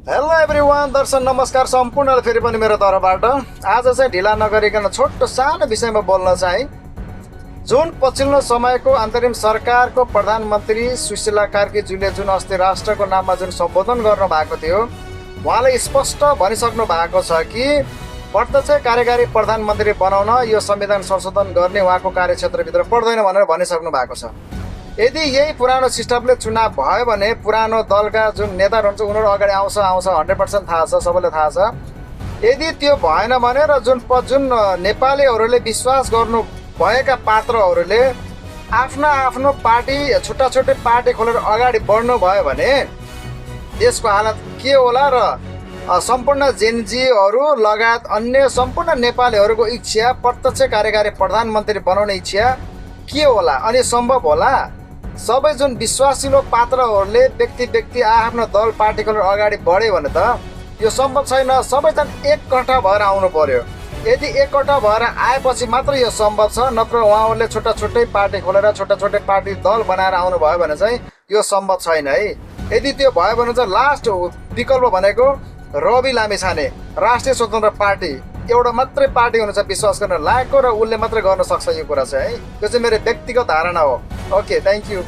Hello everyone, दर्शक नमस्कार सम्पूर्णलाई फेरि पनि मेरो तर्फबाट। आज चाहिँ ढिला नगरिकन छोटो सानो विषयमा बोल्न चाहिँ जुन पछिल्लो समयको अन्तरिम सरकारको प्रधानमन्त्री सुशीला कार्कीज्यूले जुन अस्ति राष्ट्रको नाममा जुन सम्बोधन गर्नु भएको थियो, उहाँले स्पष्ट भनिसक्नु भएको छ कि प्रत्यक्ष कार्यकारी प्रधानमन्त्री बनाउन यो संविधान संशोधन गर्ने उहाँको कार्यक्षेत्रभित्र पर्दैन भनेर भनिसक्नु भएको छ। यदि यही पुरानो सिस्टमले चुनाव भयो भने पुरानो दलका जुन नेताहरू हुन्छ उनीहरू अगाडि आउँछ 100% थाहा छ, सबैलाई थाहा छ। यदि त्यो भएन भने र जुन नेपालीहरूले विश्वास गर्नु भएका पात्रहरूले आफ्ना आफ्नो पार्टी छुट्टा छुट्टै पार्टी खोलेर अगाडि बढ्नु भयो भने देशको हालत के होला र सम्पूर्ण जेनजीहरू लगायत अन्य सम्पूर्ण नेपालीहरूको इच्छा प्रत्यक्ष कार्यकारी प्रधानमन्त्री बनाउने इच्छा के होला अनि सम्भव होला? सबै जुन विश्वासिलो पात्रहरूले व्यक्ति आफ्नो दल पार्टी खोलेर अगाडि बढ्यो भने त यो सम्भव छैन। सबैजना एककट्ठा भएर आउनु पर्यो। यदि एककट्ठा भएर आएपछि मात्र यो सम्भव छ, नत्र उहाँहरूले छुट्टा छुट्टै पार्टी खोलेर छुट्टा छुट्टै पार्टी दल बनाएर आउनु भयो भने चाहिँ यो सम्भव छैन है। यदि त्यो भयो भने चाहिँ लास्ट विकल्प भनेको रवि लामिछाने राष्ट्रिय स्वतन्त्र पार्टी एउटा मात्रै पार्टी हुनुहुन्छ विश्वास गर्न लायकको र उसले मात्रै गर्न सक्छ। यो कुरा चाहिँ है, यो चाहिँ मेरो व्यक्तिगत धारणा हो। Okay, thank you.